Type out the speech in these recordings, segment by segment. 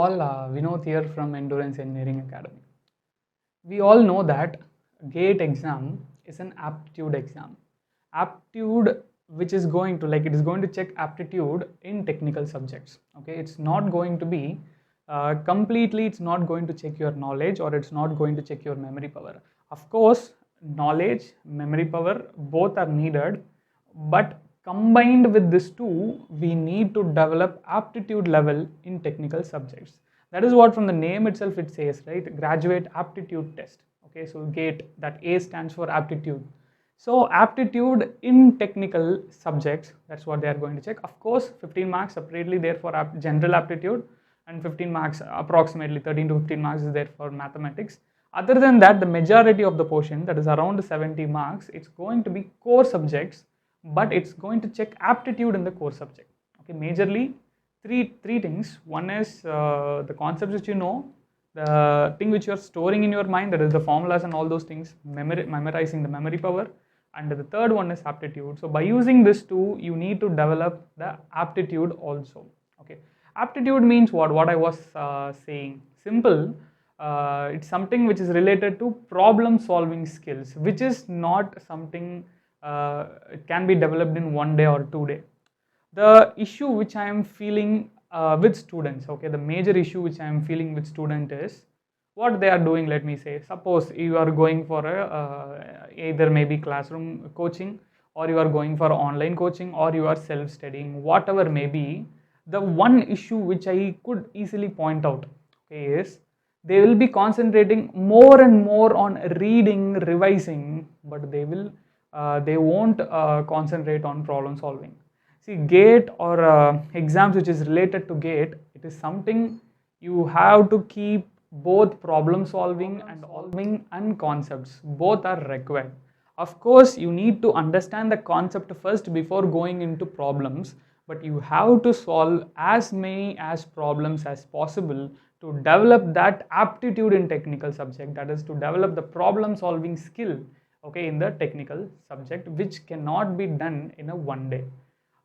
all, Vinod here from Endurance Engineering Academy. We all know that GATE exam is an aptitude exam. Aptitude, which is going to, like, it is going to check aptitude in technical subjects. Okay, it's not going to be completely, it's not going to check your knowledge, or it's not going to check your memory power. Of course, knowledge, memory power, both are needed, but combined with this two, we need to develop aptitude level in technical subjects. That is what from the name itself it says, right? Graduate aptitude test. Okay, so GATE, that A stands for aptitude. So aptitude in technical subjects, that's what they are going to check. Of course, 15 marks separately there for general aptitude, and 15 marks, approximately 13 to 15 marks is there for mathematics. Other than that, the majority of the portion, that is around 70 marks, it's going to be core subjects, but it's going to check aptitude in the core subject. Okay, majorly three things. One is the concepts which you know, the thing which you are storing in your mind, that is the formulas and all those things, memorizing the memory power, and the third one is aptitude. So by using this two, you need to develop the aptitude also. Okay, aptitude means what I was saying, simple. It's something which is related to problem solving skills, which is not something it can be developed in 1 day or 2 day. The issue which I am feeling with students, okay, the major issue which I am feeling with student is what they are doing. Let me say, suppose you are going for a either maybe classroom coaching, or you are going for online coaching, or you are self studying, whatever may be. The one issue which I could easily point out, okay, is they will be concentrating more and more on reading, revising, but they won't concentrate on problem solving. See, GATE or exams which is related to GATE, it is something you have to keep both problem solving and concepts. Both are required. Of course, you need to understand the concept first before going into problems, but you have to solve as many as problems as possible to develop that aptitude in technical subject, that is to develop the problem solving skill, okay, in the technical subject, which cannot be done in a 1 day.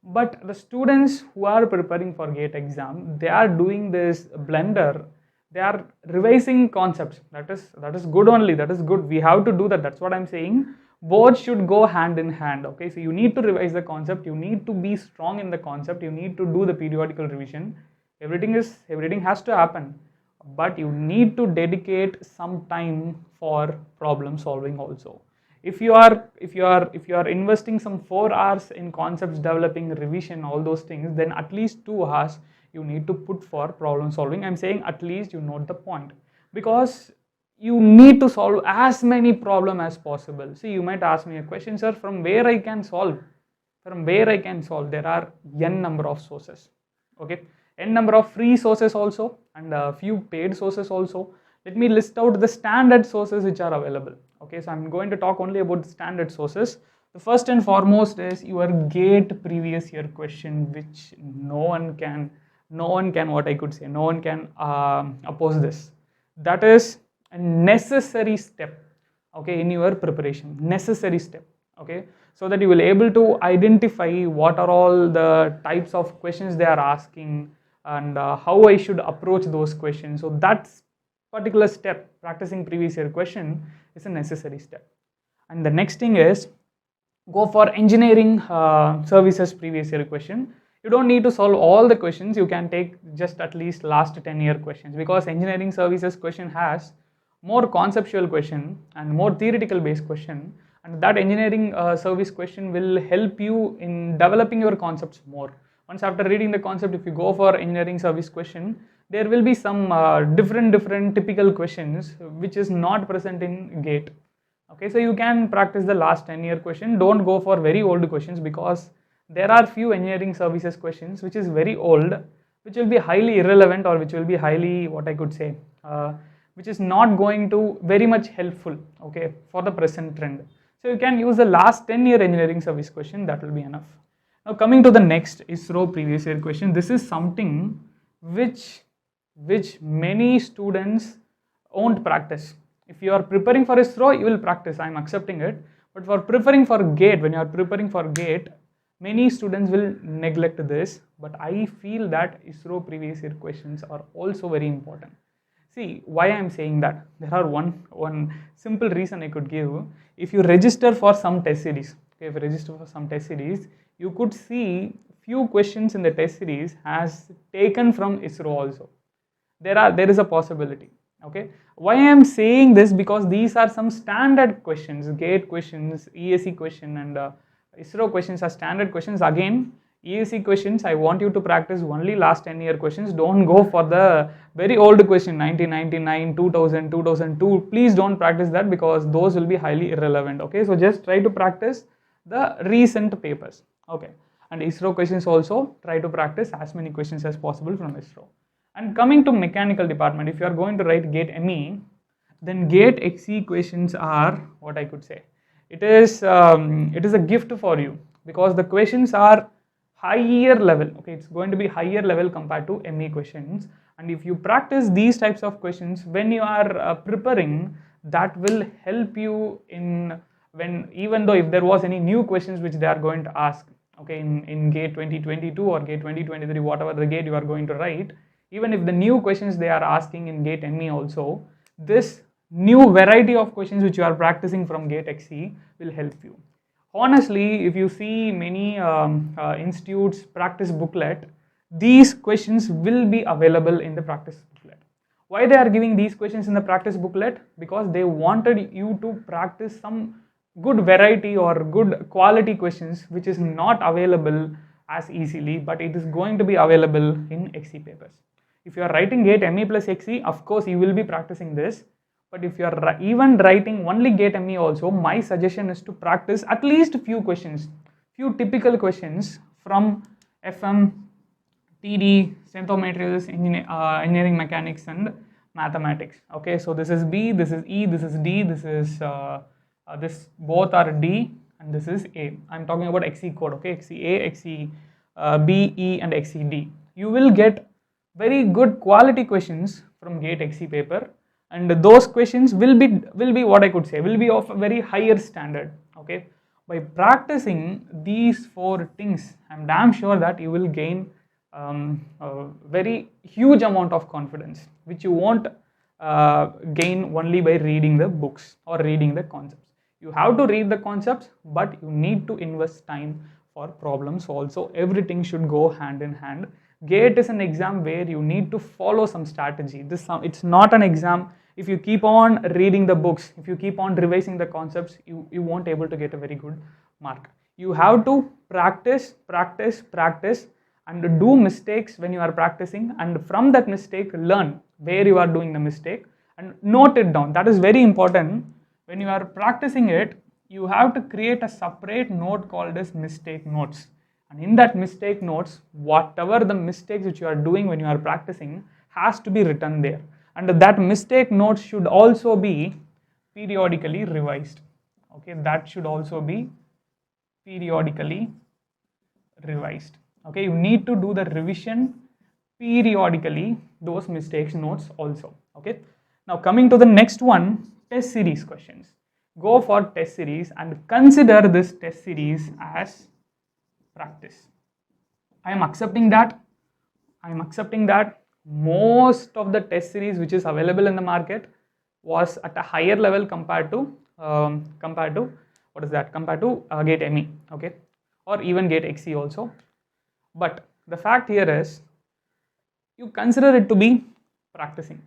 But the students who are preparing for GATE exam, they are doing this blender. They are revising concepts. That is good only. That is good. We have to do that. That's what I'm saying. Both should go hand in hand. Okay, so you need to revise the concept. You need to be strong in the concept. You need to do the periodical revision. Everything has to happen, but you need to dedicate some time for problem solving also. If you are investing some 4 hours in concepts developing, revision, all those things, then at least 2 hours you need to put for problem solving. I'm saying at least, you note the point, because you need to solve as many problem as possible. See, you might ask me a question, sir, from where I can solve? There are n number of sources. Okay, n number of free sources also, and a few paid sources also. Let me list out the standard sources which are available. Okay, so I'm going to talk only about the standard sources. The first and foremost is your GATE previous year question, which no one can what I could say, no one can oppose this. That is a necessary step, okay, in your preparation, necessary step. Okay, so that you will able to identify what are all the types of questions they are asking, and how I should approach those questions. So that's particular step, practicing previous year question, is a necessary step. And the next thing is, go for engineering services previous year question. You don't need to solve all the questions. You can take just at least last 10-year questions, because engineering services question has more conceptual question and more theoretical based question, and that engineering service question will help you in developing your concepts more. Once after reading the concept, if you go for engineering service question, there will be some different typical questions which is not present in GATE. Okay, so you can practice the last 10-year question. Don't go for very old questions, because there are few engineering services questions which is very old, which will be highly irrelevant, or which will be highly, what I could say, which is not going to very much helpful, okay, for the present trend. So you can use the last 10-year engineering service question, that will be enough. Now coming to the next ISRO previous year question, this is something which many students won't practice. If you are preparing for ISRO, you will practice, I am accepting it. But for preparing for GATE, when you are preparing for GATE, Many students will neglect this, but I feel that ISRO previous year questions are also very important. See, why I am saying that? There are one simple reason I could give. If you register for some test series, okay, if you register for some test series, you could see few questions in the test series has taken from ISRO also. There is a possibility. Okay, why I am saying this? Because these are some standard questions, GATE questions, ESE question, and ISRO questions are standard questions. Again, ESE questions, I want you to practice only last 10-year questions. Don't go for the very old question, 1999, 2000, 2002. Please don't practice that, because those will be highly irrelevant. Okay, so just try to practice the recent papers. Okay, and ISRO questions also, try to practice as many questions as possible from ISRO. And coming to mechanical department, if you are going to write GATE ME, then GATE XE questions are what I could say. It is a gift for you, because the questions are higher level. Okay, it's going to be higher level compared to ME questions. And if you practice these types of questions when you are preparing, that will help you in when, even though if there was any new questions which they are going to ask, okay, in GATE 2022 or GATE 2023, whatever the GATE you are going to write, even if the new questions they are asking in GATE ME also, this new variety of questions which you are practicing from GATE XE will help you. Honestly, if you see many institutes practice booklet, these questions will be available in the practice booklet. Why they are giving these questions in the practice booklet? Because they wanted you to practice some good variety or good quality questions which is not available as easily, but it is going to be available in XE papers. If you are writing GATE ME plus XE, of course you will be practicing this. But if you are even writing only GATE ME also, my suggestion is to practice at least few questions, few typical questions from FM, TD, Centromaterials, engineering mechanics and mathematics. Okay, so this is B, this is E, this is D, this is this both are D, and this is A. I'm talking about XE code. Okay, XE A, XE B, E, and XE D. You will get very good quality questions from GATE XE paper, and those questions will be what I could say, will be of a very higher standard. Okay, by practicing these four things, I'm damn sure that you will gain a very huge amount of confidence, which you won't gain only by reading the books or reading the concepts. You have to read the concepts, but you need to invest time for problems also. Everything should go hand in hand. GATE is an exam where you need to follow some strategy. It's not an exam. If you keep on reading the books, if you keep on revising the concepts, you won't able to get a very good mark. You have to practice, and do mistakes when you are practicing, and from that mistake learn where you are doing the mistake and note it down. That is very important. When you are practicing it, you have to create a separate note called as mistake notes. And in that mistake notes, whatever the mistakes which you are doing when you are practicing has to be written there. And that mistake notes should also be periodically revised. Okay, that should also be periodically revised. Okay, you need to do the revision periodically, those mistakes notes also. Okay, now coming to the next one, test series questions. Go for test series and consider this test series as practice. I am accepting that most of the test series which is available in the market was at a higher level compared to GATE ME, okay, or even GATE XE also. But the fact here is, you consider it to be practicing.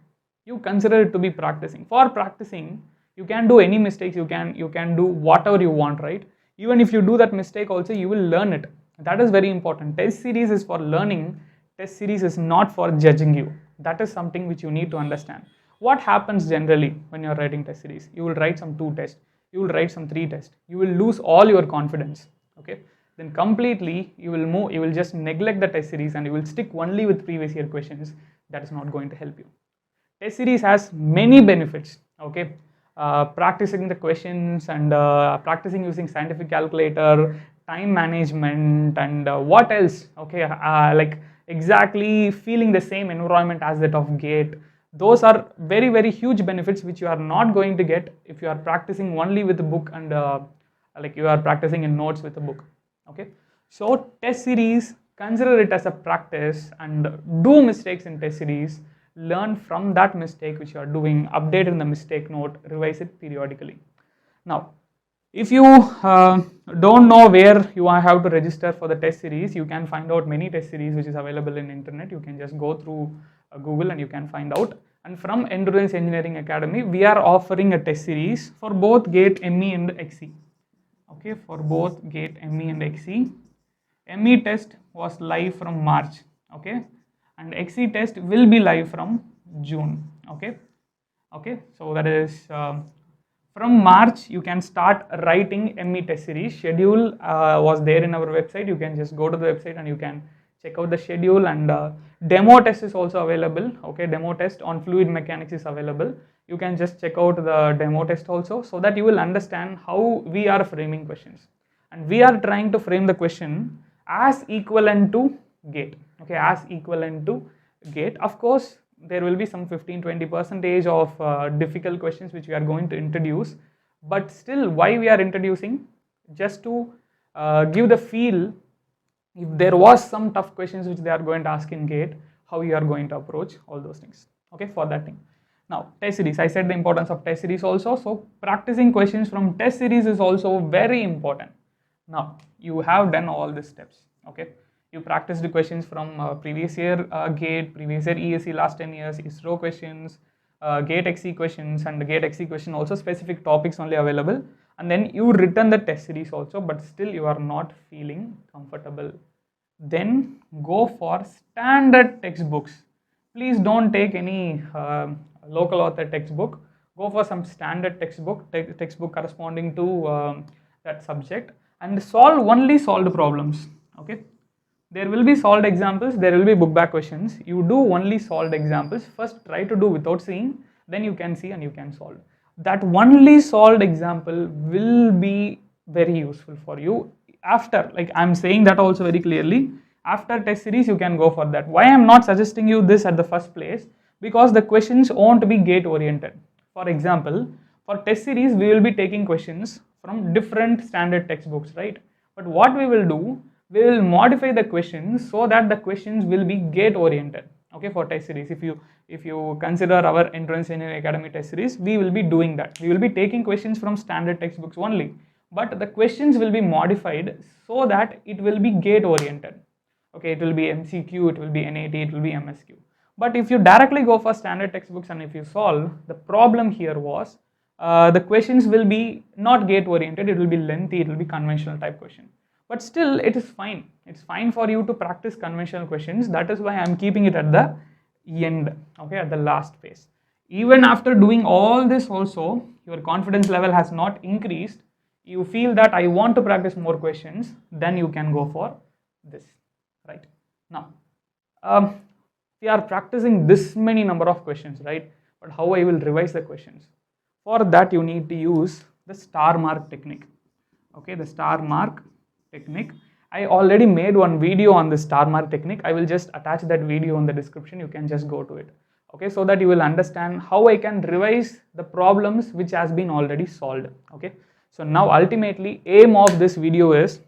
For practicing, you can do any mistakes. You can do whatever you want, right? Even if you do that mistake also, you will learn it. That is very important. Test series is for learning. Test series is not for judging you. That is something which you need to understand. What happens generally when you are writing test series? You will write some 2 tests. You will write some 3 tests. You will lose all your confidence. Okay. Then completely you will just neglect the test series and you will stick only with previous year questions. That is not going to help you. Test series has many benefits. Okay. Practicing the questions and practicing using scientific calculator, time management, and what else? Okay, like exactly feeling the same environment as that of GATE. Those are very, very huge benefits which you are not going to get if you are practicing only with the book and like you are practicing in notes with the book. Okay, So test series, consider it as a practice and do mistakes in test series, learn from that mistake which you are doing, update in the mistake note, revise it periodically. Now, if you don't know where you have to register for the test series, you can find out many test series which is available in internet. You can just go through Google and you can find out. And from Endurance Engineering Academy, we are offering a test series for both GATE, ME and XE. Okay, for both GATE, ME and XE. ME test was live from March, okay, and XE test will be live from June, okay. So that is from March you can start writing ME test series. Schedule was there in our website. You can just go to the website and you can check out the schedule, and demo test is also available. Okay, demo test on fluid mechanics is available. You can just check out the demo test also, so that you will understand how we are framing questions, and we are trying to frame the question as equivalent to GATE. Okay, as equivalent to GATE. Of course, there will be some 15-20% of difficult questions which we are going to introduce, but still, why we are introducing? Just to give the feel, if there was some tough questions which they are going to ask in GATE, how you are going to approach all those things. Okay, for that thing. Now, test series, I said the importance of test series also. So practicing questions from test series is also very important. Now, you have done all these steps. Okay, you practiced the questions from previous year GATE, previous year ESE last 10 years, ISRO questions, GATE XE questions, and the GATE XE question also specific topics only available. And then you written the test series also, but still you are not feeling comfortable. Then go for standard textbooks. Please don't take any local author textbook. Go for some standard textbook corresponding to that subject, and solve only solved problems. Okay, there will be solved examples, there will be book back questions. You do only solved examples. First try to do without seeing, then you can see and you can solve. That only solved example will be very useful for you after, like I'm saying that also very clearly, after test series you can go for that. Why I'm not suggesting you this at the first place? Because the questions won't be GATE oriented. For example, for test series we will be taking questions from different standard textbooks, right? But what we will do, we will modify the questions so that the questions will be GATE oriented. Okay, for test series, if you consider our Endurance Engineering Academy test series, we will be doing that. We will be taking questions from standard textbooks only, but the questions will be modified so that it will be GATE oriented. Okay, it will be MCQ, it will be NAT, it will be MSQ. But if you directly go for standard textbooks and if you solve, the problem here was the questions will be not GATE oriented, it will be lengthy, it will be conventional type question. But still it is fine. It's fine for you to practice conventional questions. That is why I'm keeping it at the end, okay, at the last phase. Even after doing all this also, your confidence level has not increased. You feel that I want to practice more questions, then you can go for this, right? Now, we are practicing this many number of questions, right? But how I will revise the questions? For that, you need to use the star mark technique. Okay, the star mark technique. I already made one video on the star mark technique. I will just attach that video in the description. You can just go to it. Okay, so that you will understand how I can revise the problems which has been already solved. Okay, so now ultimately aim of this video is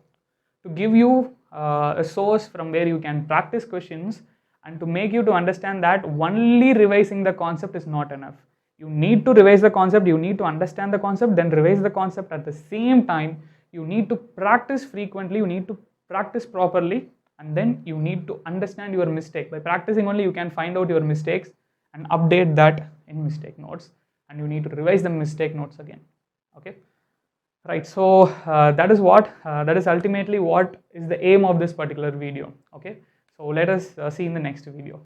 to give you a source from where you can practice questions, and to make you to understand that only revising the concept is not enough. You need to revise the concept, you need to understand the concept, then revise the concept. At the same time, you need to practice frequently, you need to practice properly, and then you need to understand your mistake. By practicing only you can find out your mistakes and update that in mistake notes, and you need to revise the mistake notes again. Okay, right, so that is ultimately what is the aim of this particular video. Okay, so let us see in the next video.